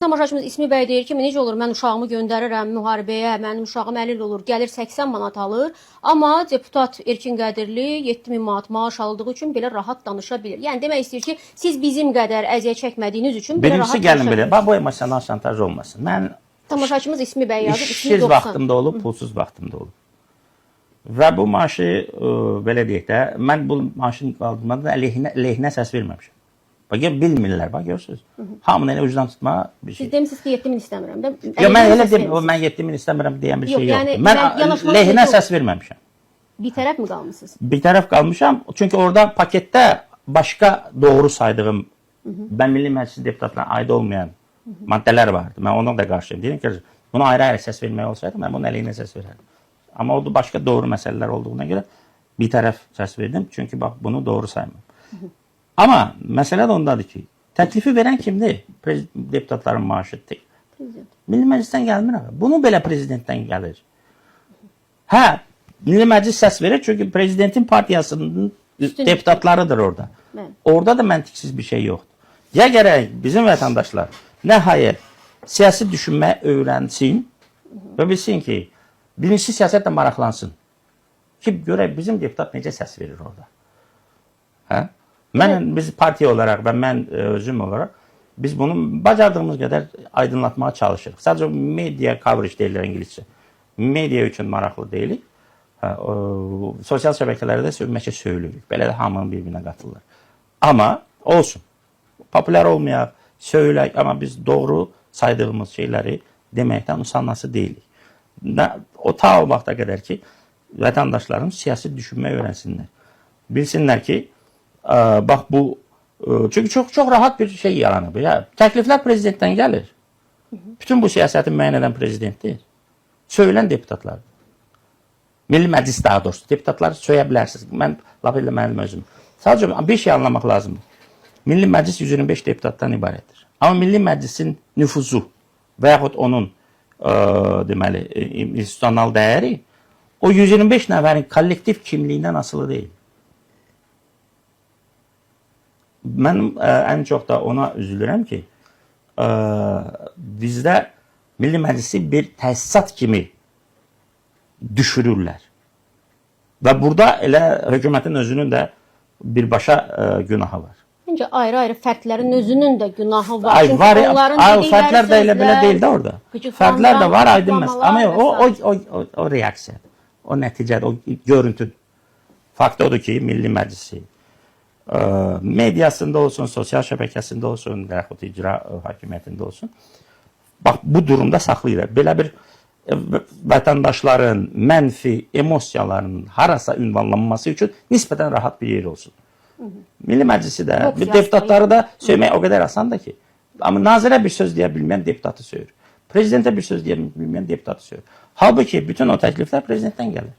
Tamaşaçımız İsmi bəy deyir ki, necə olur, mən uşağımı göndərirəm müharibəyə, mənim uşağım 50 il olur, gəlir 80 manat alır, amma deputat Erkin Qədirli 7000 manat maaş aldığı üçün belə rahat danışa bilir. Yəni demək istəyir ki, siz bizim qədər əziyyət çəkmədiyiniz üçün belə rahat danışa bilir. Birincisi gəlin belə, bax bu emosional şantaj olmasın. Mən tamaşaçımız İsmi bəy yazıb, İsmi işsiz 90. vaxtımda olub, pulsuz vaxtımda olub. Və bu maaşı belə deyək də, mən bu maaşın qaldırmada əleyhinə səs verməmişəm. Bax, bilmirlər, bax, görürsünüz. Hamını elə ucdan tutmağa bir şey. Siz demişsiniz ki, 7000 istəmirəm. Yox, mən elə deyim, mən 7000 istəmirəm deyən bir şey yoxdur. Mən əleyhinə səs verməmişəm. Bir tərəf mi qalmışsınız? Bir tərəf qalmışam, çünki orada paketdə başqa doğru saydığım, mən Milli Məclis deputatlarına aid olmayan maddələr vardı. Mən ona da qarşıyım. Deyim ki, buna ayrı-ayrı səs vermək olsaydı, mən bunun əleyhinə səs verərdim. Amma o da başqa doğru məsələlər olduğuna görə bir tərəf səs verdim, çünki bax, bunu doğru saymam. Amma məsələ də ondadır ki, təklifi verən kimdir? Deputatların maaşı deyil. Milli Məclisdən gəlmir. Bunu belə prezidentdən gəlir. Hə, Milli Məclis səs verir, çünki prezidentin partiyasının deputatlarıdır orada. Orada da məntiqsiz bir şey yoxdur. Ya gərək bizim vətəndaşlar nəhayət siyasi düşünməyi öyrənsin və bilsin ki, birincisi siyasətlə maraqlansın. Ki, görək bizim deputat necə səs verir orada. Hə? Biz partiya olaraq və mən özüm olaraq biz bunu bacardığımız qədər aydınlatmağa çalışırıq. Sadəcə media coverage deyilir İngiliscə. Media üçün maraqlı deyilik. Sosial şəbəkələrdə ümumiyyətlə söyləyirik. Belə də hamının bir-birinə qatılır. Amma olsun. Populyar olmayaq, söyləyək, amma biz doğru saydığımız şeyləri deməkdən usanması deyilik. O ta o vaxta qədər ki, vətəndaşların siyasi düşünməyi öyrənsinlər. Bilsinlər ki, bax bu, çünki çox rahat bir şey yaranıb. Təkliflər prezidentdən gəlir. Bütün bu siyasəti müəyyən edən prezidentdir. Söylən deputatlardır. Milli Məclis daha doğrusu. Deputatları söyə bilərsiniz. Mən laf elə mənim özüm. Sadəcə bir şey anlamaq lazımdır. Milli Məclis 125 deputatdan ibarətdir. Amma Milli Məclisin nüfuzu və yaxud onun deməli, institusional dəyəri o 125 nəfərin kollektiv kimliyindən asılı deyil. Mən ən çox da ona üzülürəm ki, bizdə Milli Məclisi bir təsisat kimi düşürürlər. Və burada elə hökumətin özünün də birbaşa günahı var. Məncə ayrı-ayrı fərdlərin özünün də günahı var. Ay, var, fərdlər də elə belə deyil də orada. Fərdlər də var, aydın məsələ. Amma o reaksiyadır, o nəticədir, o görüntü. Fakt odur ki, Milli Məclisi mediasında olsun, sosial şəbəkəsində olsun, yaxud icra hakimiyyətində olsun. Bax, bu durumda saxlayırlar. Belə bir vətəndaşların mənfi emosiyalarının harasa ünvanlanması üçün nisbətən rahat bir yer olsun. Milli Məclisi də, deputatları da söymək o qədər asandır ki. Amma nazirə bir söz deyə bilməyən deputatı söyür. Prezidentə bir söz deyə bilməyən deputatı söyür. Halbuki bütün o təkliflər prezidentdən gəlir.